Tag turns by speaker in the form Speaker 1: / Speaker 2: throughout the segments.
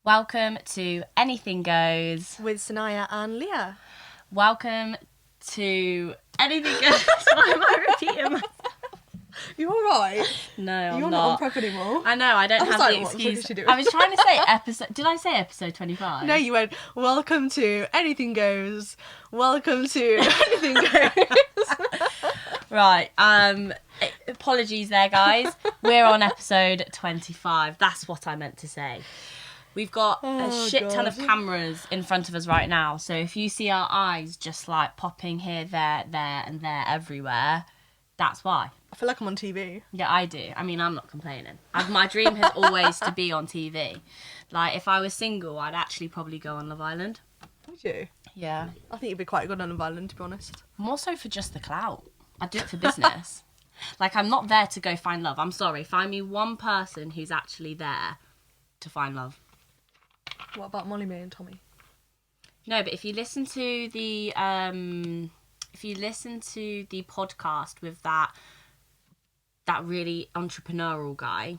Speaker 1: Welcome to Anything Goes.
Speaker 2: With Sania and Leah.
Speaker 1: Welcome to Anything Goes. Why am I repeating myself?
Speaker 2: You alright?
Speaker 1: No, I'm
Speaker 2: You're
Speaker 1: not
Speaker 2: on prep anymore.
Speaker 1: I know, I don't have
Speaker 2: like,
Speaker 1: the
Speaker 2: what the fuck
Speaker 1: excuse.
Speaker 2: is she doing?
Speaker 1: I was trying to say episode... Did I say episode 25?
Speaker 2: No, you went, welcome to Anything Goes. Welcome to Anything Goes.
Speaker 1: Right, apologies there, guys. We're on episode 25. That's what I meant to say. We've got a shit ton of cameras in front of us right now, so if you see our eyes just like popping here, there, and there everywhere, that's why.
Speaker 2: I feel like I'm on TV.
Speaker 1: Yeah, I do. I mean, I'm not complaining. My dream has always to be on TV. Like, if I was single, I'd actually probably go on Love Island.
Speaker 2: Would you?
Speaker 1: Yeah.
Speaker 2: I think you'd be quite good on Love Island, to be honest.
Speaker 1: More so for just the clout. I'd do it for business. Like, I'm not there to go find love. I'm sorry. Find me one person who's actually there to find love.
Speaker 2: What about Molly, May and Tommy?
Speaker 1: No, but if you listen to the podcast with that really entrepreneurial guy,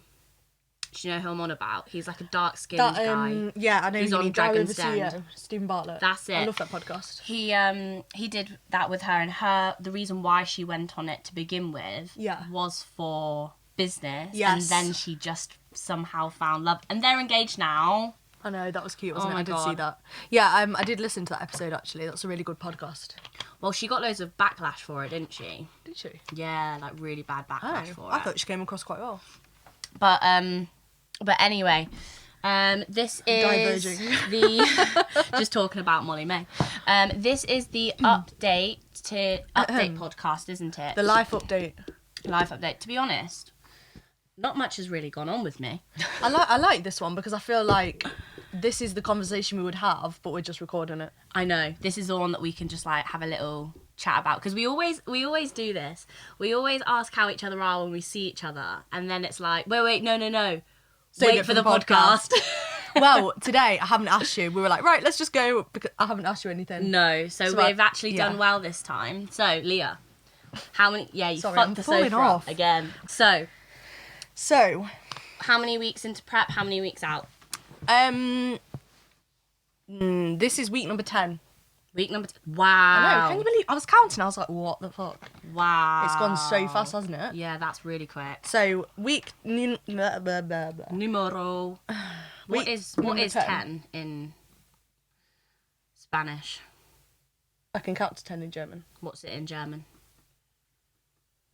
Speaker 1: do you know who I'm on about? He's like a dark-skinned guy.
Speaker 2: Yeah, I know.
Speaker 1: He's on Dragon's Den.
Speaker 2: Stephen Bartlett.
Speaker 1: That's it.
Speaker 2: I love that podcast.
Speaker 1: He did that with her, and the reason why she went on it to begin with was for business.
Speaker 2: Yes.
Speaker 1: And then she just somehow found love, and they're engaged now.
Speaker 2: I know, that was cute, wasn't
Speaker 1: Oh
Speaker 2: it?
Speaker 1: my
Speaker 2: I did
Speaker 1: God.
Speaker 2: see that. Yeah, I did listen to that episode, actually. That's a really good podcast.
Speaker 1: Well, she got loads of backlash for it, didn't she?
Speaker 2: Did she?
Speaker 1: Yeah, like really bad backlash for it.
Speaker 2: I thought she came across quite well.
Speaker 1: But anyway, this is
Speaker 2: Diverging.
Speaker 1: the just talking about Molly May. This is the update podcast, isn't it?
Speaker 2: The life update.
Speaker 1: Life update. To be honest, not much has really gone on with me.
Speaker 2: I like this one because I feel like this is the conversation we would have, but we're just recording it.
Speaker 1: I know, this is the one that we can just like have a little chat about, because we always do this. We always ask how each other are when we see each other, and then it's like, wait, no.
Speaker 2: Save
Speaker 1: Wait
Speaker 2: it
Speaker 1: for the podcast.
Speaker 2: Well, today I haven't asked you. We were like, right, let's just go, because I haven't asked you anything.
Speaker 1: No, so we've actually done well this time. So, Leah, how many... Yeah, you
Speaker 2: Sorry,
Speaker 1: fucked
Speaker 2: I'm
Speaker 1: the
Speaker 2: falling
Speaker 1: sofa
Speaker 2: off.
Speaker 1: up again. So, how many weeks into prep? How many weeks out?
Speaker 2: This is week number 10.
Speaker 1: Week number...
Speaker 2: I
Speaker 1: Wow.
Speaker 2: know, can you believe... I was counting, I was like, what the fuck?
Speaker 1: Wow.
Speaker 2: It's gone so fast, hasn't it?
Speaker 1: Yeah, that's really quick.
Speaker 2: So, week...
Speaker 1: Numero... What is 10 in Spanish?
Speaker 2: I can count to 10 in German.
Speaker 1: What's it in German?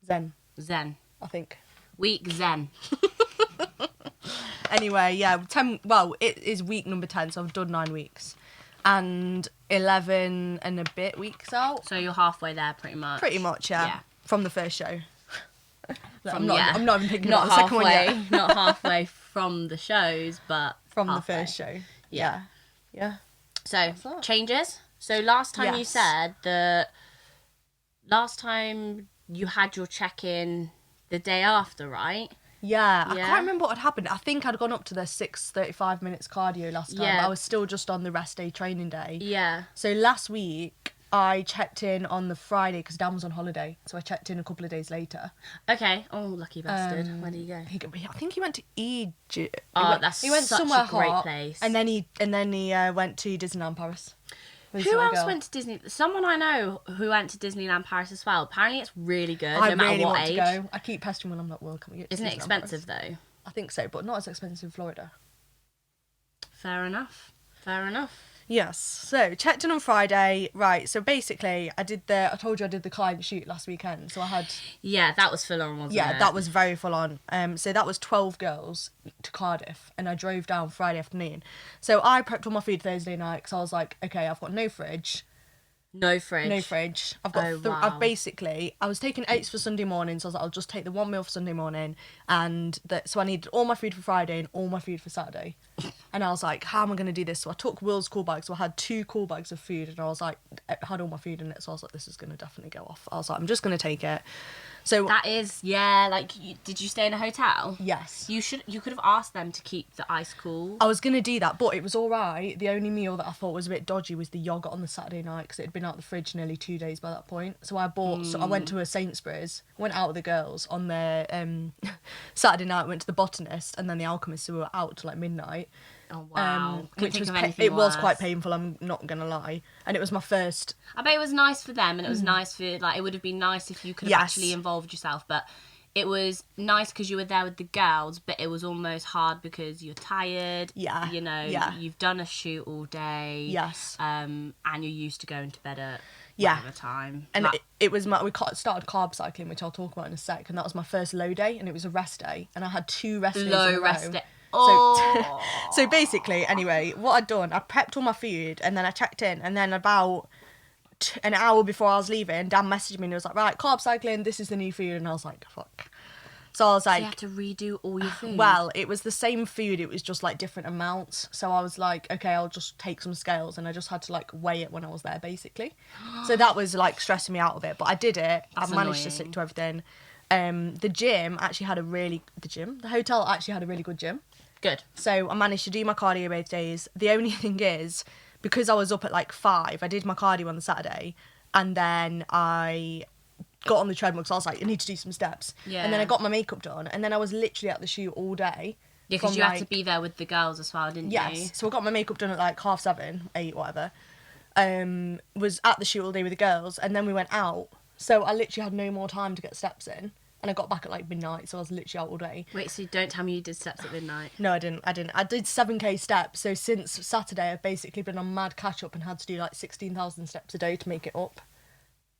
Speaker 2: Zen,
Speaker 1: Zen.
Speaker 2: I think.
Speaker 1: Week Zen.
Speaker 2: Anyway, yeah, 10... Well, it is week number 10, so I've done 9 weeks. And 11 and a bit weeks out.
Speaker 1: So you're halfway there, pretty much.
Speaker 2: Pretty much, yeah. From the first show. I'm not even thinking
Speaker 1: Not
Speaker 2: about the second one
Speaker 1: halfway.
Speaker 2: yet.
Speaker 1: Not halfway from the shows, but
Speaker 2: From
Speaker 1: halfway.
Speaker 2: the first show.
Speaker 1: Yeah.
Speaker 2: Yeah.
Speaker 1: So,
Speaker 2: that?
Speaker 1: changes. So last time you
Speaker 2: Yes.
Speaker 1: said that last time you had your check-in the day after, right?
Speaker 2: Yeah, I
Speaker 1: Yeah.
Speaker 2: can't remember what had happened. I think I'd gone up to the 35 minutes cardio last time.
Speaker 1: Yeah.
Speaker 2: I was still just on the rest day training day.
Speaker 1: Yeah.
Speaker 2: So last week, I checked in on the Friday because Dan was on holiday. So I checked in a couple of days later.
Speaker 1: Okay. Oh, lucky bastard. Where did you go?
Speaker 2: I think he went to Egypt.
Speaker 1: Oh, that's
Speaker 2: he went
Speaker 1: such
Speaker 2: somewhere
Speaker 1: a great
Speaker 2: hot,
Speaker 1: place.
Speaker 2: And then he went to Disneyland Paris. with his
Speaker 1: Who
Speaker 2: little
Speaker 1: else
Speaker 2: girl.
Speaker 1: went to Disney? Someone I know who went to Disneyland Paris as well. Apparently it's really good,
Speaker 2: I
Speaker 1: no matter
Speaker 2: really
Speaker 1: what
Speaker 2: want
Speaker 1: age.
Speaker 2: to go. I keep pestering when I'm like, well, can we get to
Speaker 1: Isn't it
Speaker 2: Disneyland
Speaker 1: expensive
Speaker 2: Paris?
Speaker 1: though?
Speaker 2: I think so, but not as expensive in Florida.
Speaker 1: Fair enough. Fair enough.
Speaker 2: Yes. So checked in on Friday. Right. So basically, I told you I did the client shoot last weekend. So I had.
Speaker 1: Yeah, that was full on, wasn't it?
Speaker 2: Yeah, that was very full on. So that was 12 girls to Cardiff, and I drove down Friday afternoon. So I prepped all my food Thursday night because I was like, okay, I've got no fridge.
Speaker 1: No fridge.
Speaker 2: No fridge. I've got.
Speaker 1: Oh, wow.
Speaker 2: I was taking oats for Sunday morning, so I was like, I'll just take the one meal for Sunday morning, and so I needed all my food for Friday and all my food for Saturday. And I was like, how am I going to do this? So I took Will's cool bag, so I had 2 cool bags of food, and I was like, I had all my food in it, so I was like, this is going to definitely go off. I was like, I'm just going to take it. So
Speaker 1: That is, yeah. Like, did you stay in a hotel?
Speaker 2: yes.
Speaker 1: You could have asked them to keep the ice cool.
Speaker 2: I was going to do that, but it was all right. The only meal that I thought was a bit dodgy was the yoghurt on the Saturday night because it had been out the fridge nearly 2 days by that point. So I went to a Sainsbury's, went out with the girls on their Saturday night, went to the Botanist and then the Alchemist, so we were out till like midnight. night.
Speaker 1: Oh wow! Couldn't
Speaker 2: Which
Speaker 1: think
Speaker 2: was
Speaker 1: of anything
Speaker 2: it was
Speaker 1: worse.
Speaker 2: quite painful. I'm not gonna lie, and it was my first.
Speaker 1: I bet it was nice for them, and it was nice for like it would have been nice if you could have
Speaker 2: Yes.
Speaker 1: actually involved yourself, but it was nice because you were there with the girls, but it was almost hard because you're tired.
Speaker 2: Yeah.
Speaker 1: You know,
Speaker 2: Yeah.
Speaker 1: you've done a shoot all day.
Speaker 2: Yes.
Speaker 1: And you're used to going to bed at
Speaker 2: Yeah.
Speaker 1: whatever time.
Speaker 2: And
Speaker 1: Like,
Speaker 2: it was started carb cycling, which I'll talk about in a sec, and that was my first low day, and it was a rest day, and I had 2 rest days in a
Speaker 1: low
Speaker 2: row.
Speaker 1: rest day. Oh.
Speaker 2: So basically, anyway, what I'd done, I prepped all my food, and then I checked in, and then about an hour before I was leaving, Dan messaged me and he was like, right, carb cycling, this is the new food, and I was like, fuck. So I was like,
Speaker 1: you have to redo all your food.
Speaker 2: well, it was the same food, it was just like different amounts. So I was like, okay, I'll just take some scales, and I just had to like weigh it when I was there, basically. So that was like stressing me out a bit, but I did it.
Speaker 1: That's
Speaker 2: I managed to
Speaker 1: annoying.
Speaker 2: stick to everything. The hotel actually had a really good gym.
Speaker 1: Good.
Speaker 2: So I managed to do my cardio both days. The only thing is, because I was up at like 5, I did my cardio on the Saturday, and then I got on the treadmill because I was like, I need to do some steps.
Speaker 1: Yeah.
Speaker 2: And then I got my makeup done, and then I was literally at the shoot all day.
Speaker 1: Yeah, because
Speaker 2: from,
Speaker 1: you had to
Speaker 2: like-
Speaker 1: be there with the girls as well, didn't you?
Speaker 2: Yes. So I got my makeup done at like 7:30, 8, whatever. Was at the shoot all day with the girls, and then we went out. So I literally had no more time to get steps in, and I got back at like midnight, so I was literally out all day.
Speaker 1: Wait, so don't tell me you did steps at midnight.
Speaker 2: No, I didn't. I did 7k steps. So since Saturday, I've basically been on mad catch up and had to do like 16,000 steps a day to make it up.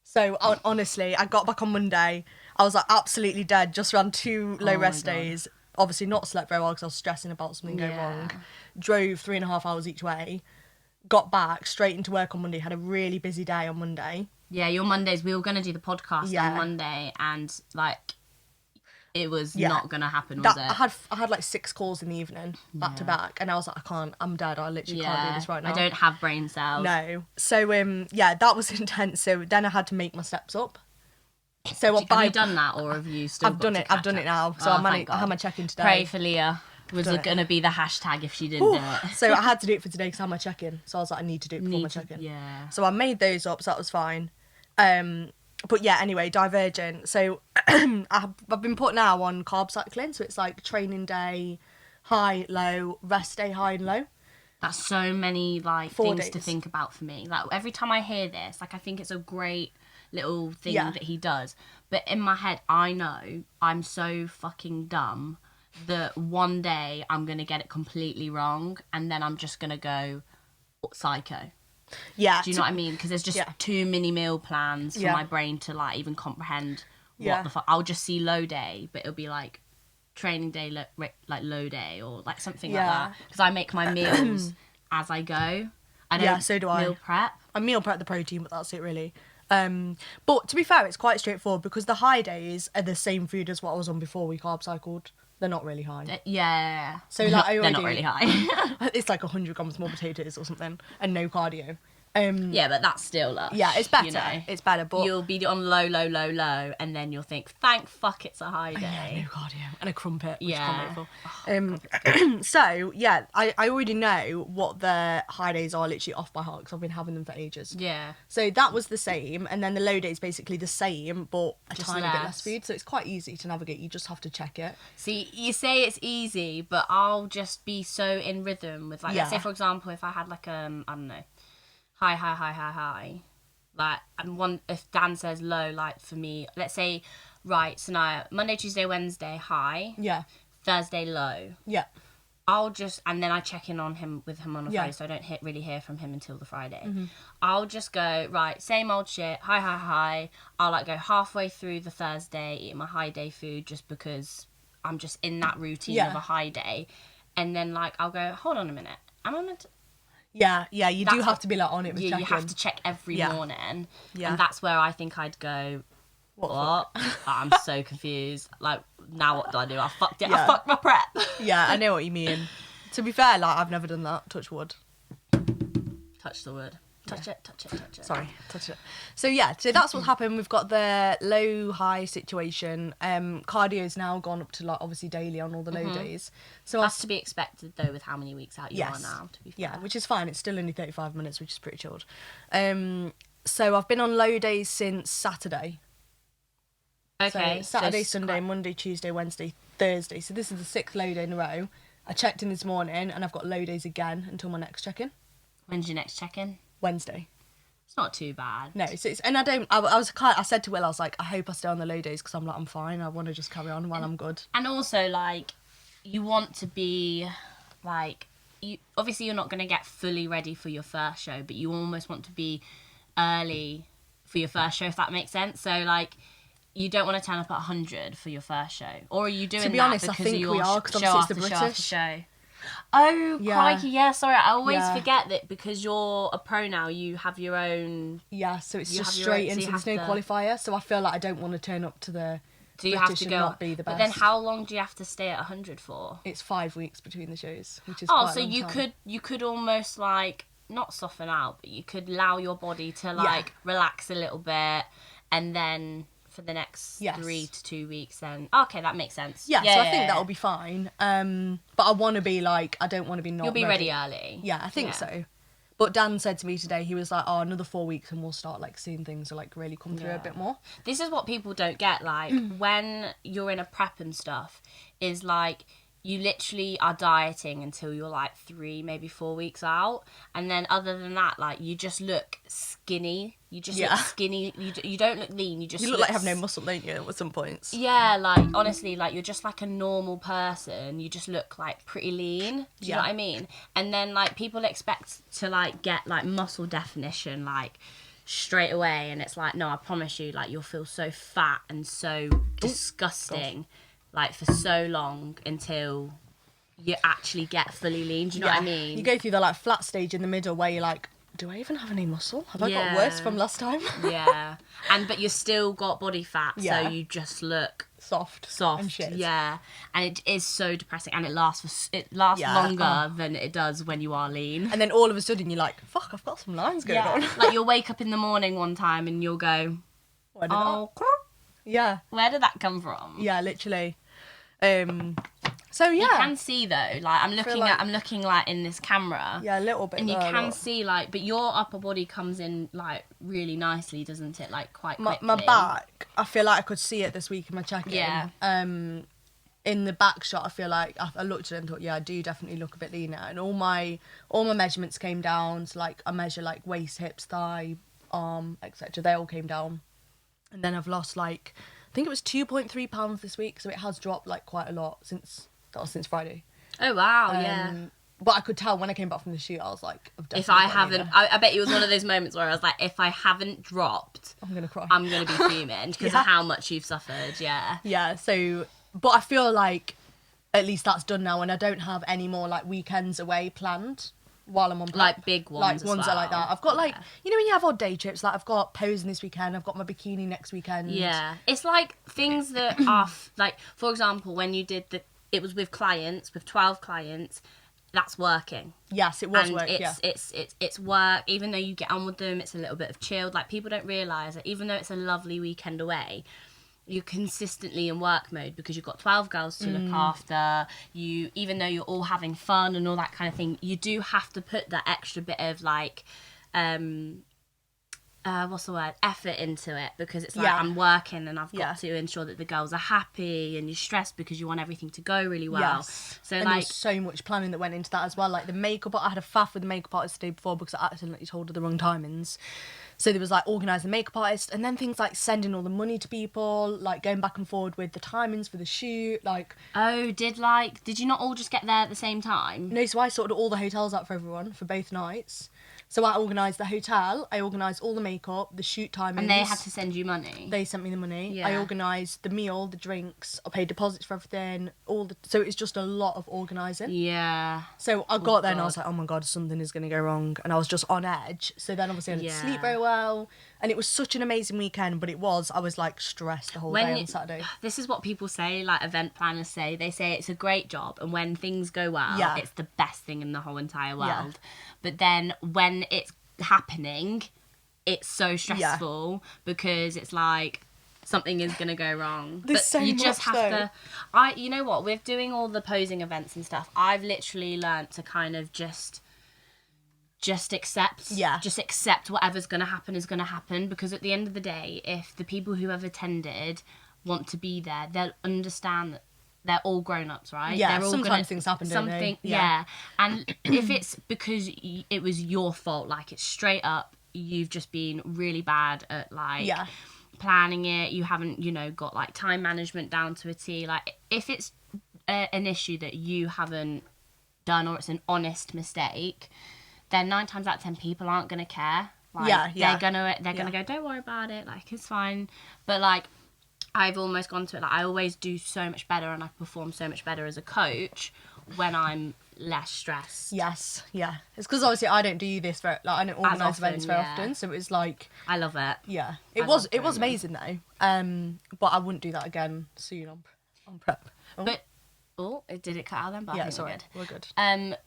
Speaker 2: So honestly, I got back on Monday. I was like absolutely dead. Just ran 2 low
Speaker 1: Oh my
Speaker 2: rest
Speaker 1: God.
Speaker 2: days. Obviously not slept very well because I was stressing about something going
Speaker 1: Yeah.
Speaker 2: wrong. Drove 3.5 hours each way. Got back straight into work on Monday. Had a really busy day on Monday.
Speaker 1: Yeah, your Mondays, we were going to do the podcast
Speaker 2: Yeah.
Speaker 1: on Monday, and like it was
Speaker 2: Yeah.
Speaker 1: not going to happen, was
Speaker 2: That
Speaker 1: it?
Speaker 2: I had like 6 calls in the evening back to back, and I was like, I can't. I'm dead. I literally can't do this right now.
Speaker 1: I don't have brain cells.
Speaker 2: No. So yeah, that was intense. So then I had to make my steps up. So
Speaker 1: Have you done that, or have you still?
Speaker 2: I've done it. I've done it now. So I had my check-in today.
Speaker 1: Pray for Leah. Was
Speaker 2: Done it.
Speaker 1: going to be the hashtag if she didn't do it.
Speaker 2: So I had to do it for today because I had my check-in. So I was like, I need to do it before my check-in.
Speaker 1: Yeah.
Speaker 2: So I made those up, so that was fine. But yeah, anyway, Divergent. So I've been put now on carb cycling. So it's like training day, high, low, rest day, high and low.
Speaker 1: That's so many like
Speaker 2: 4
Speaker 1: things to
Speaker 2: days.
Speaker 1: think about for me. Like every time I hear this, like I think it's a great little thing
Speaker 2: Yeah.
Speaker 1: that he does. But in my head, I know I'm so fucking dumb that one day I'm gonna get it completely wrong, and then I'm just gonna go psycho.
Speaker 2: Yeah.
Speaker 1: Do you know what I mean? Because there's just
Speaker 2: Yeah.
Speaker 1: too many meal plans for
Speaker 2: Yeah.
Speaker 1: my brain to like even comprehend
Speaker 2: Yeah.
Speaker 1: what the fuck. I'll just see low day, but it'll be like training day, like low day, or like something like
Speaker 2: Yeah.
Speaker 1: that. Because I make my meals as I go. I don't
Speaker 2: Yeah, so do I.
Speaker 1: meal prep.
Speaker 2: I meal prep the protein, but that's it really. But to be fair, it's quite straightforward because the high days are the same food as what I was on before we carb cycled. They're not really high.
Speaker 1: Yeah.
Speaker 2: So, like, I
Speaker 1: they're not
Speaker 2: already-
Speaker 1: really high.
Speaker 2: It's like 100 grams more potatoes or something, and no cardio.
Speaker 1: Yeah, but that's still lush.
Speaker 2: Yeah, it's better.
Speaker 1: You know?
Speaker 2: It's better, but
Speaker 1: You'll be on low, and then you'll think, thank fuck, it's a high
Speaker 2: yeah,
Speaker 1: day.
Speaker 2: no cardio and a crumpet. Which
Speaker 1: Yeah.
Speaker 2: I can't wait for. So yeah, I already know what the high days are literally off by heart because I've been having them for ages.
Speaker 1: Yeah.
Speaker 2: So that was the same, and then the low day is basically the same, but a
Speaker 1: Just
Speaker 2: tiny bit
Speaker 1: less.
Speaker 2: less food. So it's quite easy to navigate. You just have to check it.
Speaker 1: See, you say it's easy, but I'll just be so in rhythm with like, let's say
Speaker 2: Yeah.
Speaker 1: for example, if I had like I don't know, high, like, and one if Dan says low, like for me, let's say, right, so now Monday, Tuesday, Wednesday high,
Speaker 2: Yeah,
Speaker 1: Thursday low.
Speaker 2: yeah,
Speaker 1: I'll just, and then I check in on him with him on a
Speaker 2: Yeah.
Speaker 1: Friday, so I don't really hear from him until the Friday. I'll just go, right, same old shit, high. I'll like go halfway through the Thursday, eat my high day food just because I'm just in that routine
Speaker 2: Yeah.
Speaker 1: of a high day. And then like, I'll go, hold on a minute. Am I meant to?
Speaker 2: yeah. You do
Speaker 1: That's
Speaker 2: have
Speaker 1: what-
Speaker 2: to be like on it with
Speaker 1: You
Speaker 2: checking.
Speaker 1: have to check every
Speaker 2: Yeah.
Speaker 1: morning.
Speaker 2: Yeah.
Speaker 1: And that's where I think I'd go, what? I'm so confused. Like, now what do I do? I fucked it. I
Speaker 2: Yeah.
Speaker 1: fucked my prep.
Speaker 2: Yeah, I know what you mean. To be fair, like I've never done that. Touch wood.
Speaker 1: Touch the wood. Touch it.
Speaker 2: Sorry, touch it. So yeah, so that's what happened. We've got the low-high situation. Cardio's now gone up to like obviously daily on all the low days. So
Speaker 1: That's to be expected though with how many weeks out you
Speaker 2: Yes.
Speaker 1: are now, to be fair.
Speaker 2: yeah, which is fine. It's still only 35 minutes, which is pretty chilled. So I've been on low days since Saturday.
Speaker 1: Okay.
Speaker 2: So Saturday,
Speaker 1: it's
Speaker 2: Sunday,
Speaker 1: quite-
Speaker 2: Monday, Tuesday, Wednesday, Thursday. So this is the 6th low day in a row. I checked in this morning and I've got low days again until my next check-in.
Speaker 1: When's your next check-in?
Speaker 2: Wednesday.
Speaker 1: It's not too bad.
Speaker 2: No, so it's, and I said to Will, I was like, I hope I stay on the low days because I'm like, I'm fine. I want to just carry on while I'm good.
Speaker 1: And also, like, you want to be, like, obviously you're not going to get fully ready for your first show, but you almost want to be early for your first show, if that makes sense. So, like, you don't want to turn up at 100 for your first show. Or are you doing that? To be honest, I think we are, because obviously it's the British show. Oh,
Speaker 2: yeah.
Speaker 1: Crikey, yeah, sorry. I always forget that because you're a pro now, you have your own...
Speaker 2: Yeah, so it's just straight in, so there's no qualifier. So I feel like I don't want to turn up to the
Speaker 1: Do you
Speaker 2: British
Speaker 1: have to
Speaker 2: and
Speaker 1: go,
Speaker 2: not be the best.
Speaker 1: But then how long do you have to stay at 100 for?
Speaker 2: It's 5 weeks between the shows, which is quite a long time.
Speaker 1: you could almost, like, not soften out, but you could allow your body to, like, relax a little bit, and then... for the next 3 to 2 weeks then. Okay, that makes sense.
Speaker 2: Yeah, so I think that'll be fine. But I want to be like, I don't want to be not
Speaker 1: You'll be ready early.
Speaker 2: Yeah, I think so. But Dan said to me today, he was like, oh, another 4 weeks and we'll start like seeing things like really come through a bit more.
Speaker 1: This is what people don't get, like, when you're in a prep and stuff, is like, you literally are dieting until you're like 3, maybe 4 weeks out. And then other than that, like, you just look skinny. You just look skinny. You don't look lean. You
Speaker 2: look like you have no muscle, don't you, at some points?
Speaker 1: Yeah, like, honestly, like, you're just like a normal person. You just look like pretty lean. Do you know what I mean? And then, like, people expect to, like, get, like, muscle definition, like, straight away. And it's like, no, I promise you, like, you'll feel so fat and so disgusting. Like, for so long until you actually get fully lean. Do you know what I mean?
Speaker 2: You go through the, like, flat stage in the middle where you're like, do I even have any muscle? Have I got worse from last time?
Speaker 1: But you've still got body fat, so you just look
Speaker 2: soft and shit.
Speaker 1: Yeah, and it is so depressing, and it lasts longer than it does when you are lean.
Speaker 2: And then all of a sudden you're like, fuck, I've got some lines going on.
Speaker 1: Like, you'll wake up in the morning one time and you'll go,
Speaker 2: where did where
Speaker 1: did that come from?
Speaker 2: Yeah, literally. So yeah,
Speaker 1: you can see though. Like, I'm looking like in this camera.
Speaker 2: Yeah, a little bit.
Speaker 1: And you can see, like, but your upper body comes in like really nicely, doesn't it? Like, quite quickly.
Speaker 2: My back, I feel like I could see it this week in my check-in.
Speaker 1: Yeah.
Speaker 2: In the back shot, I feel like I looked at it and thought, yeah, I do definitely look a bit leaner. And all my measurements came down. So, like, I measure like waist, hips, thigh, arm, etc. They all came down. And then I've lost, like, I think it was 2.3 pounds this week. So it has dropped like quite a lot since Friday.
Speaker 1: Oh wow, yeah.
Speaker 2: But I could tell when I came back from the shoot, I was like,
Speaker 1: if I haven't, I bet it was one of those moments where I was like, if I haven't dropped,
Speaker 2: I'm gonna cry.
Speaker 1: I'm gonna be fuming because of how much you've suffered. Yeah.
Speaker 2: Yeah. So, but I feel like at least that's done now, and I don't have any more like weekends away planned while I'm on prep.
Speaker 1: Like big ones,
Speaker 2: like ones that are like that. I've got like, you know, when you have odd day trips, like I've got posing this weekend, I've got my bikini next weekend.
Speaker 1: Yeah, it's like things that are like, for example, when you did it was with clients, with 12 clients. That's working.
Speaker 2: Yes, it was
Speaker 1: and
Speaker 2: work.
Speaker 1: It's work. Even though you get on with them, it's a little bit of chilled. Like, people don't realise that even though it's a lovely weekend away, you're consistently in work mode because you've got 12 girls to look after. You, even though you're all having fun and all that kind of thing, you do have to put that extra bit of like, what's the word? Effort into it, because it's like, I'm working and I've got to ensure that the girls are happy, and you're stressed because you want everything to go really well.
Speaker 2: Yes.
Speaker 1: So,
Speaker 2: and
Speaker 1: like,
Speaker 2: there's so much planning that went into that as well. Like the makeup, I had a faff with the makeup artist the day before because I accidentally told her the wrong timings. So there was like organising the makeup artist, and then things like sending all the money to people, like going back and forward with the timings for the shoot. Like,
Speaker 1: did you not all just get there at the same time?
Speaker 2: No, so I sorted all the hotels out for everyone for both nights. So I organised the hotel, I organised all the makeup, the shoot timings.
Speaker 1: And they had to send you money?
Speaker 2: They sent me the money.
Speaker 1: Yeah.
Speaker 2: I organised the meal, the drinks, I paid deposits for everything, so it's just a lot of organising.
Speaker 1: Yeah.
Speaker 2: So I got there and I was like, oh my God, something is going to go wrong. And I was just on edge. So then obviously I didn't sleep very well. And it was such an amazing weekend, but I was like stressed the whole day on Saturday.
Speaker 1: This is what people say, like event planners say. They say it's a great job, and when things go well, it's the best thing in the whole entire world. Yeah. But then when it's happening, it's so stressful because it's like something is going to go wrong.
Speaker 2: There's so
Speaker 1: you
Speaker 2: much,
Speaker 1: just have to. You know what? With doing all the posing events and stuff, I've literally learnt to kind of just accept. Yeah. Just accept whatever's going to happen is going to happen, because at the end of the day, if the people who have attended want to be there, they'll understand that they're all grown-ups, right?
Speaker 2: Yeah,
Speaker 1: they're all
Speaker 2: sometimes things happen, don't they?
Speaker 1: something,
Speaker 2: Yeah.
Speaker 1: And if it's because it was your fault, like, it's straight up, you've just been really bad at, like, planning it. You haven't, got, like, time management down to a T. Like, if it's an issue that you haven't done, or it's an honest mistake, then 9 times out of 10 people aren't gonna care. Like, they're gonna go, don't worry about it, like, it's fine. But, like, I've almost gone to it, like, I always do so much better and I perform so much better as a coach when I'm less stressed.
Speaker 2: Yes, yeah. It's because obviously I don't do this I don't organise events very often, so it's like...
Speaker 1: I love it.
Speaker 2: Yeah. It was amazing though. But I wouldn't do that again soon on prep. Oh.
Speaker 1: But, did it cut out then? But I think
Speaker 2: we're good.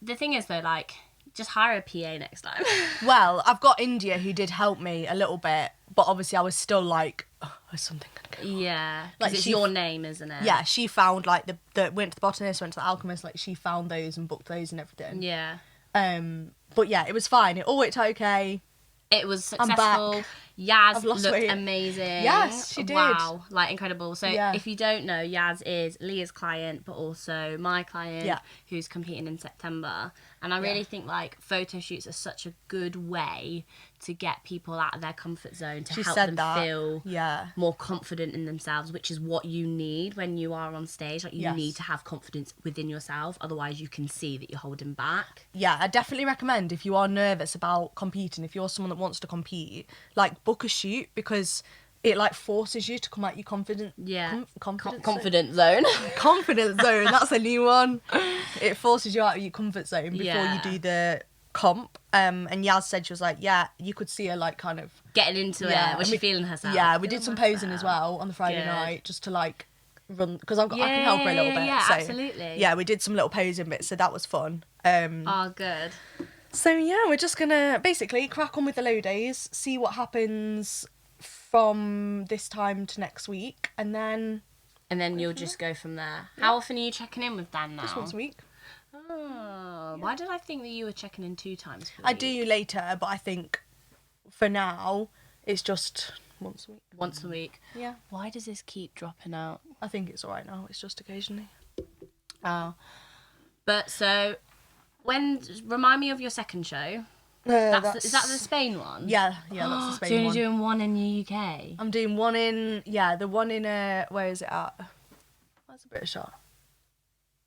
Speaker 1: The thing is though, like, just hire a PA next time.
Speaker 2: Well, I've got India who did help me a little bit, but obviously I was still like, oh, is something gonna go wrong?
Speaker 1: Yeah, like it's your name, isn't it?
Speaker 2: Yeah, she found like went to the botanist, went to the alchemist, like she found those and booked those and everything.
Speaker 1: Yeah.
Speaker 2: But yeah, it was fine. It all worked out okay.
Speaker 1: It was successful. Yaz looked
Speaker 2: weight.
Speaker 1: amazing.
Speaker 2: Yes, she did.
Speaker 1: Wow, like incredible. So if you don't know, Yaz is Leah's client, but also my client, who's competing in September. And I really think like photo shoots are such a good way to get people out of their comfort zone, to help them feel more confident in themselves, which is what you need when you are on stage. Like you need to have confidence within yourself, otherwise you can see that you're holding back. Yeah,
Speaker 2: I definitely recommend if you are nervous about competing, if you're someone that wants to compete, like book a shoot, because it like forces you to come out your confident
Speaker 1: confident zone.
Speaker 2: Confidence zone, that's a new one. It forces you out of your comfort zone before you do the comp. And Yaz said, she was like, you could see her like kind of
Speaker 1: getting into it. Was she feeling herself?
Speaker 2: Yeah, we did some posing as well on the Friday night, just to like run, because I can help her a little bit.
Speaker 1: Yeah,
Speaker 2: so,
Speaker 1: absolutely.
Speaker 2: Yeah, we did some little posing bits, so that was fun.
Speaker 1: Good.
Speaker 2: So yeah, we're just gonna basically crack on with the low days, see what happens from this time to next week, and then
Speaker 1: you'll just go from there. How often are you checking in with Dan now?
Speaker 2: Just once a week.
Speaker 1: Oh, why did I think that you were checking in 2 times per week?
Speaker 2: I do later, but I think for now it's just once a week.
Speaker 1: Once a week.
Speaker 2: Yeah.
Speaker 1: Why does this keep dropping out?
Speaker 2: I think it's alright now. It's just occasionally.
Speaker 1: Oh, but so remind me of your second show. Is that the Spain one?
Speaker 2: Yeah, that's the Spain
Speaker 1: one. So you're
Speaker 2: one.
Speaker 1: doing one in the UK?
Speaker 2: I'm doing one in, the one in, where is it at? That's a British shot.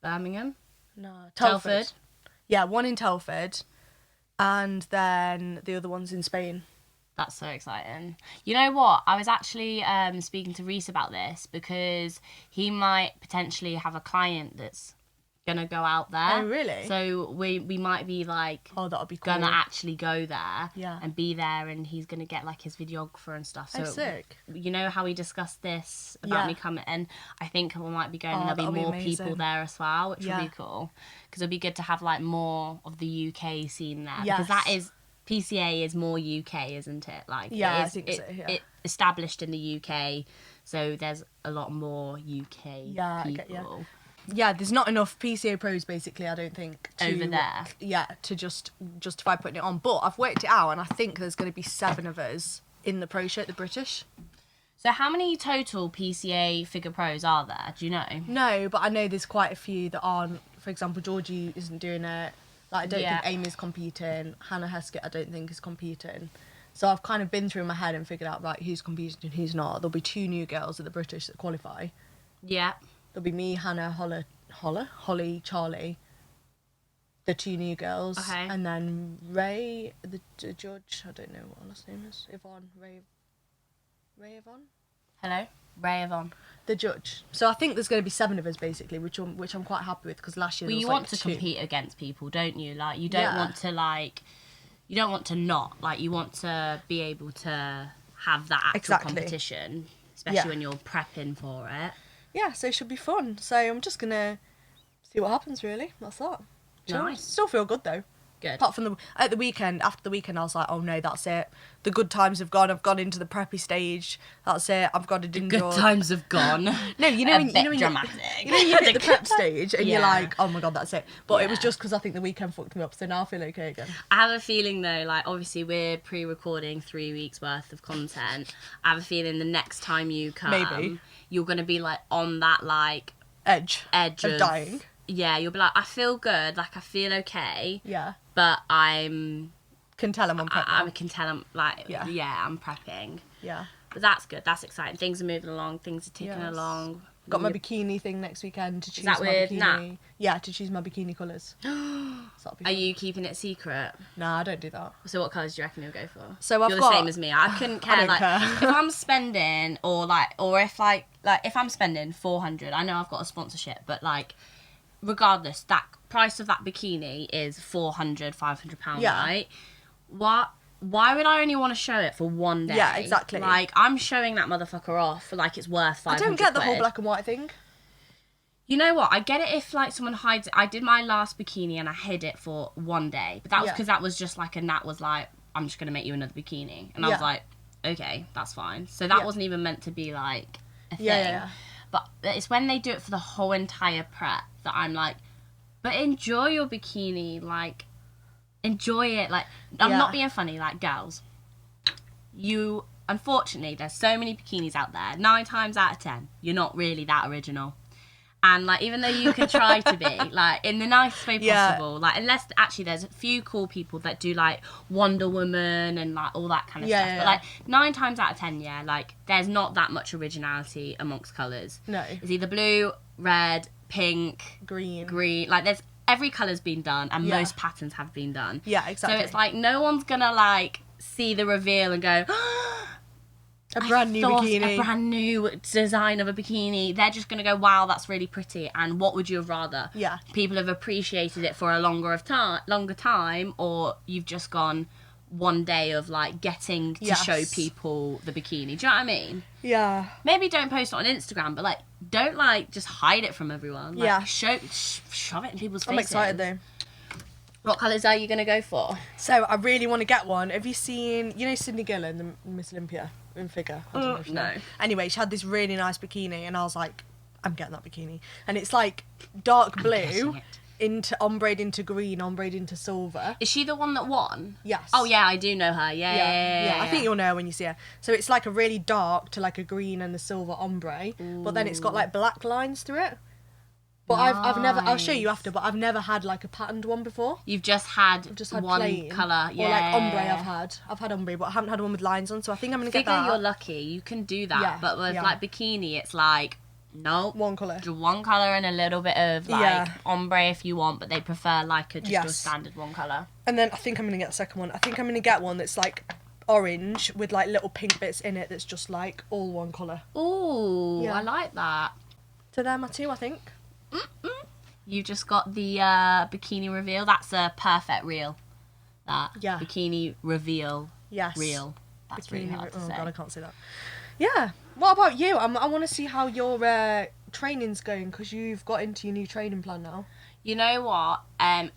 Speaker 1: Birmingham?
Speaker 2: No, Telford. Yeah, one in Telford, and then the other one's in Spain.
Speaker 1: That's so exciting. You know what? I was actually speaking to Reese about this, because he might potentially have a client that's gonna go out there.
Speaker 2: Oh, really?
Speaker 1: So we might be like,
Speaker 2: that'll be cool.
Speaker 1: Gonna actually go there,
Speaker 2: yeah,
Speaker 1: and be there, and he's gonna get like his videographer and stuff. So
Speaker 2: sick.
Speaker 1: You know how we discussed this about me coming, and I think we might be going, and there'll be more people there as well, which will be cool, because it'll be good to have like more of the UK scene there, because that is PCA is more UK, isn't it? Like
Speaker 2: I think so. Yeah.
Speaker 1: It established in the UK, so there's a lot more UK people.
Speaker 2: Yeah, there's not enough PCA pros, basically, I don't think.
Speaker 1: Over there.
Speaker 2: Yeah, to just justify putting it on. But I've worked it out, and I think there's going to be 7 of us in the pro show, the British.
Speaker 1: So how many total PCA figure pros are there? Do you know?
Speaker 2: No, but I know there's quite a few that aren't. For example, Georgie isn't doing it. Like, I don't think Amy's competing. Hannah Heskett, I don't think, is competing. So I've kind of been through my head and figured out, right, who's competing and who's not. There'll be 2 new girls at the British that qualify.
Speaker 1: Yeah. There'll
Speaker 2: be me, Hannah, Holly, Charlie, the 2 new girls, and then Ray, the judge. I don't know what her last name is. Ray Yvonne.
Speaker 1: Hello, Ray Yvonne.
Speaker 2: The judge. So I think there's going to be 7 of us basically, which I'm quite happy with, because last year.
Speaker 1: Well, you want to compete against people, don't you? Like you don't want to you don't want to not, like, you want to be able to have that actual competition, especially when you're prepping for it.
Speaker 2: Yeah, so it should be fun. So I'm just going to see what happens, really. That's that.
Speaker 1: Nice.
Speaker 2: Still feel good, though.
Speaker 1: Good.
Speaker 2: Apart from after the weekend, I was like, oh no, that's it. The good times have gone. I've gone into the preppy stage. That's it. I've got to enjoy.
Speaker 1: Good times have gone.
Speaker 2: No, you know when
Speaker 1: dramatic.
Speaker 2: You hit the prep stage and you're like, oh my god, that's it. But it was just because I think the weekend fucked me up. So now I feel okay again.
Speaker 1: I have a feeling though, like obviously we're pre-recording 3 weeks worth of content. I have a feeling the next time you come, you're gonna be like on that like
Speaker 2: edge
Speaker 1: edge
Speaker 2: of dying.
Speaker 1: Yeah, you'll be like, I feel good, like I feel okay.
Speaker 2: Yeah.
Speaker 1: But
Speaker 2: Can tell I'm prepping.
Speaker 1: I can tell I'm like,
Speaker 2: Yeah.
Speaker 1: I'm prepping.
Speaker 2: Yeah.
Speaker 1: But that's good. That's exciting. Things are moving along. Things are ticking
Speaker 2: Yes.
Speaker 1: along.
Speaker 2: Got my bikini thing next weekend to choose
Speaker 1: Is that
Speaker 2: my
Speaker 1: with
Speaker 2: bikini.
Speaker 1: Nat?
Speaker 2: Yeah, to choose my bikini colours. So
Speaker 1: Are you keeping it secret?
Speaker 2: Nah, I don't do that.
Speaker 1: So what colours do you reckon you'll go for?
Speaker 2: So I've
Speaker 1: You're
Speaker 2: got...
Speaker 1: the same as me. I couldn't care.
Speaker 2: I don't care.
Speaker 1: If I'm spending or if if I'm spending 400, I know I've got a sponsorship, but like regardless, that price of that bikini is 400, 500 pounds, right? Why would I only want to show it for one day?
Speaker 2: Yeah, exactly.
Speaker 1: Like, I'm showing that motherfucker off for, like, it's worth 500
Speaker 2: I don't get the whole
Speaker 1: quid.
Speaker 2: black and white thing.
Speaker 1: You know what? I get it if, like, someone hides it. I did my last bikini and I hid it for one day. But that was because that was just, like, and Nat was like, I'm just going to make you another bikini. And I was like, okay, that's fine. So that wasn't even meant to be, like, a thing.
Speaker 2: Yeah.
Speaker 1: But it's when they do it for the whole entire prep that I'm like, but enjoy your bikini, like... Enjoy it. Like, I'm not being funny, like, girls. Unfortunately, there's so many bikinis out there. 9 times out of 10, you're not really that original. And, like, even though you could try to be, like, in the nicest way possible, like, unless, actually, there's a few cool people that do, like, Wonder Woman and, like, all that kind of stuff. But, like, 9 times out of 10, like, there's not that much originality amongst colours.
Speaker 2: No.
Speaker 1: It's either blue, red, pink, green. Like, there's... Every colour's been done, and most patterns have been done.
Speaker 2: Yeah, exactly.
Speaker 1: So it's like, no one's gonna, like, see the reveal and go,
Speaker 2: a brand new bikini.
Speaker 1: A brand new design of a bikini. They're just gonna go, wow, that's really pretty. And what would you have rather?
Speaker 2: Yeah.
Speaker 1: People have appreciated it for a longer time, or you've just gone one day of, like, getting to show people the bikini. Do you know what I mean?
Speaker 2: Yeah.
Speaker 1: Maybe don't post it on Instagram, but, like, don't, like, just hide it from everyone. Like, shove it in people's faces.
Speaker 2: I'm excited, though.
Speaker 1: What colours are you going to go for?
Speaker 2: So, I really want to get one. Have you seen, you know Sydney Gillen, the Miss Olympia in figure? I don't know if you know. Anyway, she had this really nice bikini, and I was like, I'm getting that bikini. And it's, like, dark blue. Ombre into green, ombre into silver.
Speaker 1: Is she the one that won?
Speaker 2: Yes.
Speaker 1: Oh yeah, I do know her. Yeah.
Speaker 2: I think you'll know her when you see her. So it's like a really dark to like a green and a silver ombre, but then it's got like black lines through it. But I've never. I'll show you after. But I've never had like a patterned one before.
Speaker 1: You've just had one
Speaker 2: plain,
Speaker 1: colour,
Speaker 2: or like ombre. I've had ombre, but I haven't had one with lines on. So I think I'm gonna get that.
Speaker 1: You're lucky. You can do that. Yeah, but with like bikini, it's like. No,
Speaker 2: one colour.
Speaker 1: Just one colour and a little bit of like ombre if you want, but they prefer like a standard one colour.
Speaker 2: And then I think I'm gonna get the second one. I think I'm gonna get one that's like orange with like little pink bits in it. That's just like all one colour.
Speaker 1: Ooh, I like that.
Speaker 2: So they're my two, I think.
Speaker 1: You just got the bikini reveal. That's a perfect reel. Bikini reveal.
Speaker 2: Yes.
Speaker 1: Reel. That's really hard to say.
Speaker 2: Oh god, I can't say that. Yeah. What about you? I want to see how your training's going because you've got into your new training plan now.
Speaker 1: You know what?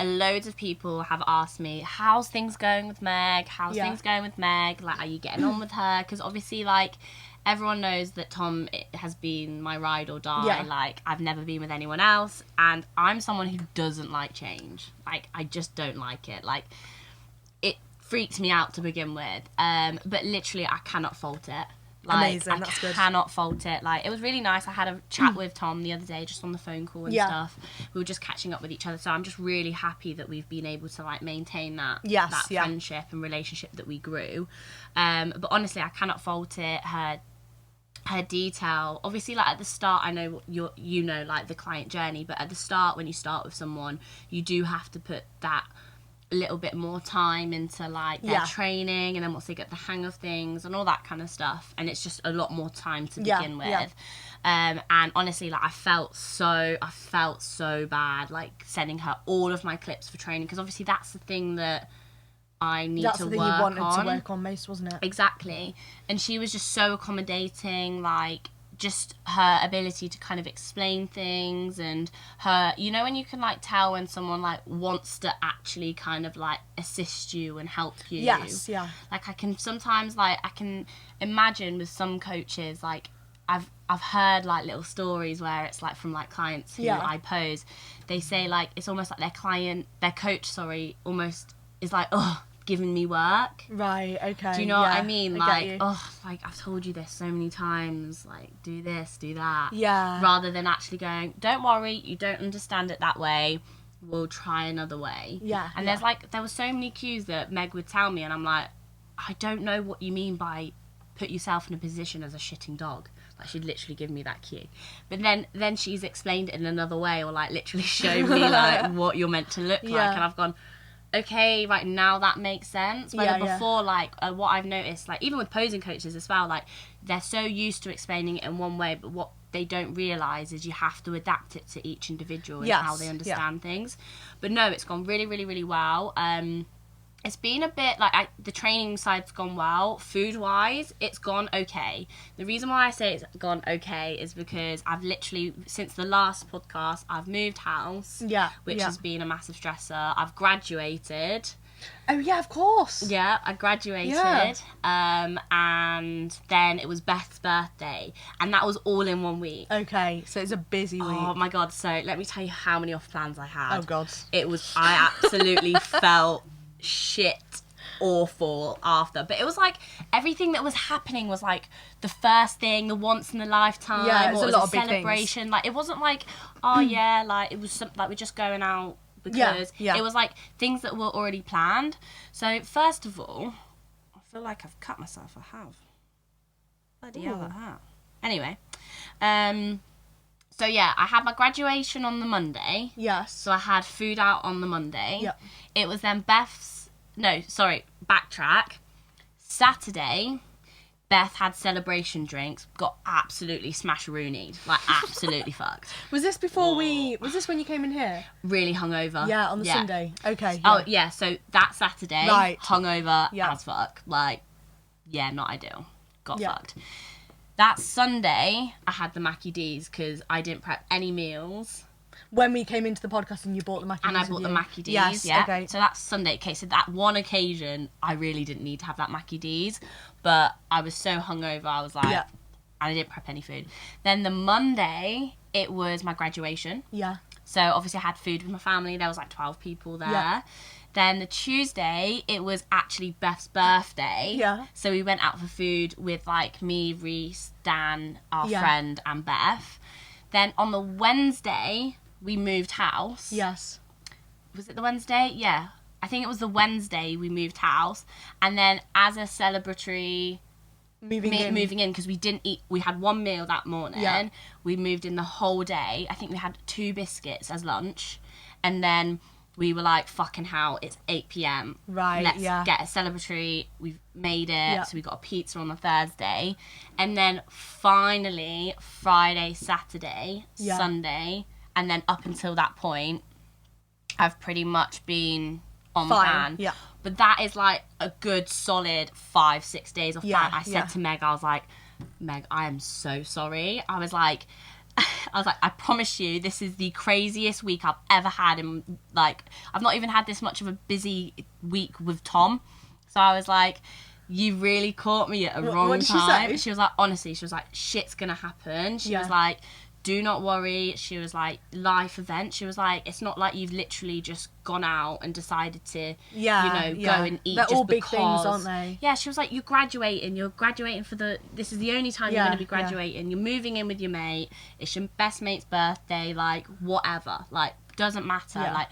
Speaker 1: Loads of people have asked me, how's things going with Meg? How's things going with Meg? Like, are you getting on with her? Because obviously, like, everyone knows that Tom has been my ride or die.
Speaker 2: Yeah.
Speaker 1: Like, I've never been with anyone else. And I'm someone who doesn't like change. Like, I just don't like it. Like, it freaks me out to begin with. But literally, I cannot fault it. Like,
Speaker 2: amazing, that's good.
Speaker 1: I cannot fault it. Like, it was really nice. I had a chat with Tom the other day, just on the phone call and stuff. We were just catching up with each other. So I'm just really happy that we've been able to, like, maintain that friendship and relationship that we grew. But honestly, I cannot fault it. Her detail, obviously, like, at the start, I know you know, like, the client journey, but at the start, when you start with someone, you do have to put that a little bit more time into like their training, and then once they get the hang of things and all that kind of stuff, and it's just a lot more time to begin with. And honestly, like, I felt so bad, like, sending her all of my clips for training, because obviously that's the thing that I need to work on. That's the thing you wanted to work
Speaker 2: on most, wasn't it?
Speaker 1: Exactly. And she was just so accommodating, like, just her ability to kind of explain things, and her, you know, when you can, like, tell when someone, like, wants to actually kind of, like, assist you and help you.
Speaker 2: Yes, yeah.
Speaker 1: Like, I can sometimes, like, I can imagine with some coaches, like, I've heard, like, little stories where it's, like, from, like, clients who I pose, they say, like, it's almost like their coach, almost is like, oh, giving me work.
Speaker 2: Right, okay.
Speaker 1: Do you know what I mean?
Speaker 2: I get you.
Speaker 1: Like I've told you this so many times, like do this, do that.
Speaker 2: Yeah.
Speaker 1: Rather than actually going, don't worry, you don't understand it that way. We'll try another way.
Speaker 2: Yeah.
Speaker 1: And there were so many cues that Meg would tell me, and I'm like, I don't know what you mean by put yourself in a position as a shitting dog. Like, she'd literally give me that cue. But then she's explained it in another way, or like literally shown me like what you're meant to look like, and I've gone, okay, right, now that makes sense. Whether before, like, what I've noticed, like, even with posing coaches as well, like, they're so used to explaining it in one way, but what they don't realise is you have to adapt it to each individual and how they understand things. But no, it's gone really, really, really well. It's been a bit, like, the training side's gone well. Food-wise, it's gone okay. The reason why I say it's gone okay is because I've literally, since the last podcast, I've moved house, which has been a massive stressor. I've graduated.
Speaker 2: Oh, yeah, of course.
Speaker 1: Yeah, I graduated, and then it was Beth's birthday, and that was all in 1 week.
Speaker 2: Okay, so it's a busy week.
Speaker 1: Oh, my God, so let me tell you how many off plans I had.
Speaker 2: Oh, God.
Speaker 1: I absolutely felt shit awful after, but it was like everything that was happening was like the first thing, the once in a lifetime,
Speaker 2: it was
Speaker 1: or
Speaker 2: a lot of big
Speaker 1: celebration
Speaker 2: things.
Speaker 1: Like, it wasn't like, oh yeah, like it was something like we're just going out, because it was like things that were already planned. So first of all, I feel like I've cut myself. I have. Bloody hell, I have. Anyway, so yeah, I had my graduation on the Monday.
Speaker 2: Yes.
Speaker 1: So I had food out on the Monday.
Speaker 2: Yep.
Speaker 1: It was then backtrack. Saturday, Beth had celebration drinks, got absolutely smash-roonied, like absolutely fucked.
Speaker 2: Was this was this when you came in here?
Speaker 1: Really hungover.
Speaker 2: Yeah, on the Sunday. Okay.
Speaker 1: Oh, yeah, so that Saturday,
Speaker 2: Right.
Speaker 1: hungover as fuck. Like, yeah, not ideal. Got fucked. That Sunday, I had the Mackie D's because I didn't prep any meals.
Speaker 2: When we came into the podcast and you bought the Mackie D's.
Speaker 1: And I bought the Mackie D's,
Speaker 2: yes,
Speaker 1: yeah.
Speaker 2: okay.
Speaker 1: So that's Sunday. Okay, so that one occasion, I really didn't need to have that Mackie D's. But I was so hungover, I was like, and I didn't prep any food. Then the Monday, it was my graduation.
Speaker 2: Yeah.
Speaker 1: So obviously I had food with my family. There was like 12 people there. Yeah. Then the Tuesday, it was actually Beth's birthday.
Speaker 2: Yeah.
Speaker 1: So we went out for food with like me, Reese, Dan, our friend, and Beth. Then on the Wednesday, we moved house.
Speaker 2: Yes.
Speaker 1: Was it the Wednesday? Yeah. I think it was the Wednesday we moved house. And then as a celebratory moving in, because we didn't eat, we had one meal that morning. Yeah. We moved in the whole day. I think we had 2 biscuits as lunch. And then we were like, fucking hell, it's 8 p.m.
Speaker 2: Right,
Speaker 1: Let's get a celebratory. We've made it. So we got a pizza on the Thursday. And then finally, Friday, Saturday, Sunday, and then up until that point, I've pretty much been on plan. Yeah. But that is like a good solid 5-6 days off plan. I said to Meg, I was like, Meg, I am so sorry. I was like, I promise you, this is the craziest week I've ever had. In like, I've not even had this much of a busy week with Tom. So I was like, you really caught me at a wrong time. She was like, honestly, she was like, shit's gonna happen. She was like, do not worry. She was like, life event. She was like, it's not like you've literally just gone out and decided to, go and eat.
Speaker 2: They're
Speaker 1: just
Speaker 2: all big
Speaker 1: because.
Speaker 2: things, aren't they?
Speaker 1: Yeah, she was like, you're graduating this is the only time you're going to be graduating. You're moving in with your mate. It's your best mate's birthday, like, whatever. Like, doesn't matter. Like,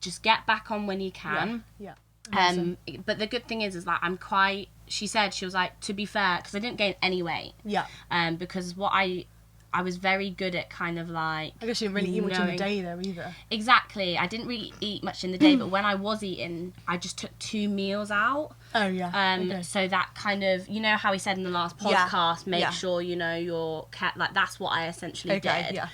Speaker 1: just get back on when you can.
Speaker 2: Yeah.
Speaker 1: But the good thing is that she said, she was like, to be fair, because I didn't gain any weight.
Speaker 2: Yeah.
Speaker 1: Because I was very good at kind of like...
Speaker 2: I guess you didn't really eat much in the day though either.
Speaker 1: Exactly. I didn't really eat much in the day, but when I was eating, I just took 2 meals out.
Speaker 2: Oh, yeah.
Speaker 1: So that kind of... You know how he said in the last podcast, make sure, you're... Like, that's what I essentially did.
Speaker 2: Yeah.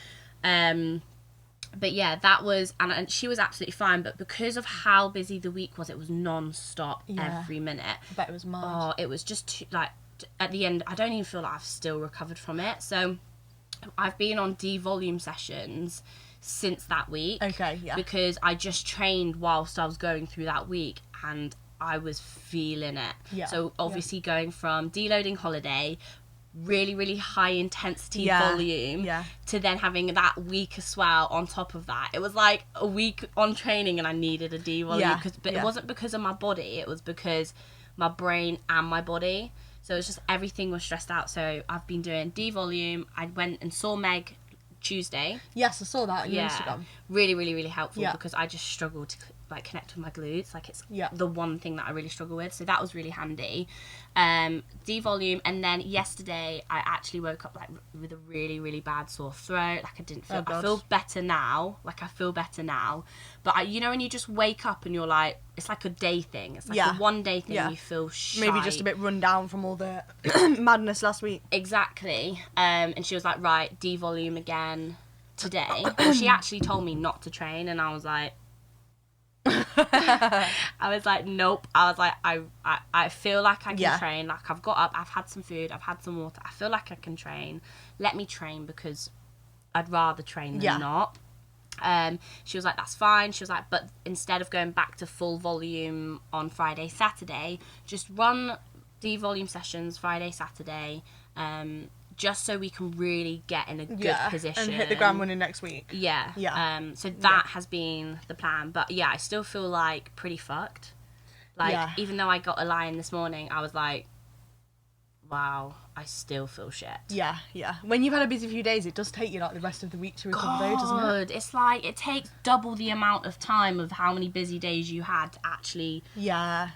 Speaker 1: But yeah, that was... And she was absolutely fine, but because of how busy the week was, it was non-stop every minute.
Speaker 2: I bet it was mad.
Speaker 1: Oh, it was just too, like... At the end, I don't even feel like I've still recovered from it, so... I've been on devolume sessions since that week.
Speaker 2: Okay, yeah.
Speaker 1: Because I just trained whilst I was going through that week and I was feeling it. Yeah. So obviously going from deloading holiday, really, really high intensity
Speaker 2: Yeah.
Speaker 1: volume
Speaker 2: Yeah.
Speaker 1: to then having that week as well on top of that. It was like a week on training and I needed a D volume.
Speaker 2: Yeah.
Speaker 1: But it wasn't because of my body, it was because my brain and my body. So it was just everything was stressed out. So I've been doing D volume. I went and saw Meg Tuesday.
Speaker 2: Yes, I saw that on your Instagram.
Speaker 1: Really, really, really helpful
Speaker 2: Yeah.
Speaker 1: because I just struggled to like connect with my glutes. Like it's
Speaker 2: Yeah.
Speaker 1: the one thing that I really struggle with. So that was really handy. D volume, and then yesterday I actually woke up like with a really, really bad sore throat. Like I didn't feel.
Speaker 2: Oh, God.
Speaker 1: I feel better now. But you know when you just wake up and you're like, it's like a day thing. It's like
Speaker 2: Yeah.
Speaker 1: a one day thing.
Speaker 2: Yeah.
Speaker 1: You feel shite.
Speaker 2: Maybe just a bit run down from all the madness last week.
Speaker 1: Exactly. And she was like, right, D volume again today. Well, she actually told me not to train, and I was like, nope. I was like, I feel like I can train. Like I've got up, I've had some food, I've had some water. I feel like I can train. Let me train because I'd rather train than not. She was like, that's fine. She was like, but instead of going back to full volume on Friday, Saturday, just run D volume sessions Friday, Saturday, just so we can really get in a good position.
Speaker 2: And hit the ground running next week.
Speaker 1: Yeah. So that has been the plan. But yeah, I still feel like pretty fucked. Like, even though I got a lie-in this morning, I was like, wow, I still feel shit.
Speaker 2: Yeah. When you've had a busy few days, it does take you like the rest of the week to recover though, doesn't it?
Speaker 1: It's like, it takes double the amount of time of how many busy days you had to actually...
Speaker 2: Yeah.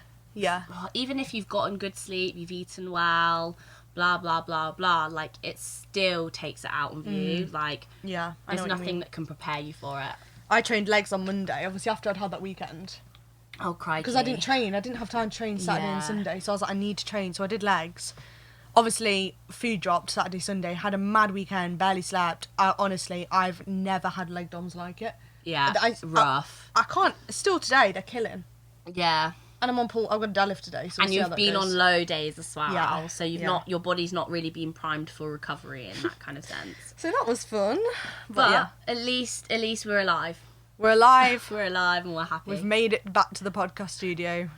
Speaker 1: Even if you've gotten good sleep, you've eaten well, blah, blah, blah, blah, like, it still takes it out of you. Like, there's nothing that can prepare you for it.
Speaker 2: I trained legs on Monday, obviously after I'd had that weekend.
Speaker 1: Oh, crikey.
Speaker 2: Because I didn't train. I didn't have time to train Saturday and Sunday. So I was like, I need to train. So I did legs. Obviously, food dropped Saturday, Sunday. Had a mad weekend, barely slept. Honestly, I've never had leg DOMs like it.
Speaker 1: Yeah, it's rough.
Speaker 2: I can't. Still today, they're killing.
Speaker 1: Yeah.
Speaker 2: And I'm on pull. I've got a deadlift today. So
Speaker 1: and you've been on low days as well.
Speaker 2: Yeah.
Speaker 1: So you've not, your body's not really been primed for recovery in that kind of sense.
Speaker 2: So that was fun.
Speaker 1: But at least we're alive.
Speaker 2: We're alive.
Speaker 1: We're alive and we're happy.
Speaker 2: We've made it back to the podcast studio.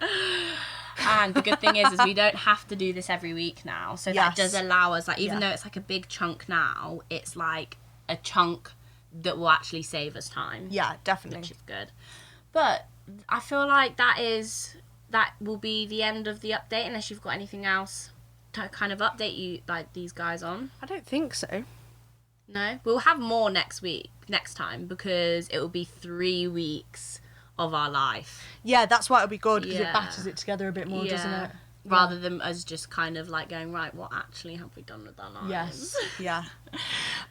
Speaker 1: And the good thing is we don't have to do this every week now. So that does allow us, like, even though it's like a big chunk now, it's like a chunk that will actually save us time.
Speaker 2: Yeah, definitely.
Speaker 1: Which is good. But I feel like that will be the end of the update, unless you've got anything else to kind of update you, like, these guys on.
Speaker 2: I don't think so.
Speaker 1: No? We'll have more next time, because it will be 3 weeks of our life.
Speaker 2: Yeah, that's why it'll be good, because it batters it together a bit more, doesn't it?
Speaker 1: Rather than us just kind of like going, right, what actually have we done with our lives?
Speaker 2: Yes, yeah.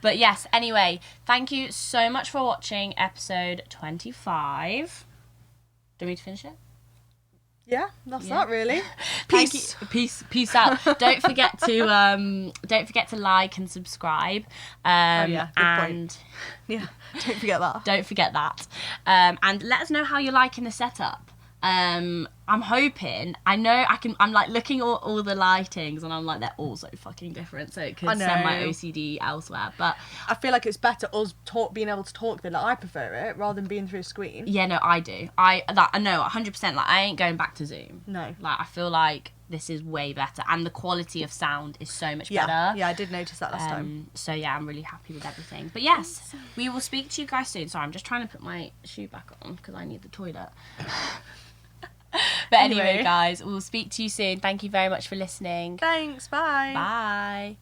Speaker 1: But yes, anyway, thank you so much for watching episode 25. Do you want me to finish it?
Speaker 2: Yeah, that's that really.
Speaker 1: Peace. Peace out. Don't forget to like and subscribe.
Speaker 2: Good
Speaker 1: and
Speaker 2: point. Yeah, don't forget that.
Speaker 1: Don't forget that. And let us know how you're liking the setup. I'm hoping, I'm like looking at all the lightings and I'm like, they're all so fucking different, so it could send my OCD elsewhere, but
Speaker 2: I feel like it's better us being able to talk than I prefer it, rather than being through a screen.
Speaker 1: Yeah, no, I do. I know 100%, like, I ain't going back to Zoom.
Speaker 2: No.
Speaker 1: Like, I feel like this is way better and the quality of sound is so much better.
Speaker 2: Yeah, I did notice that last time.
Speaker 1: So yeah, I'm really happy with everything. But yes, we will speak to you guys soon. Sorry, I'm just trying to put my shoe back on because I need the toilet. But anyway, guys, we'll speak to you soon. Thank you very much for listening.
Speaker 2: Thanks, bye.
Speaker 1: Bye.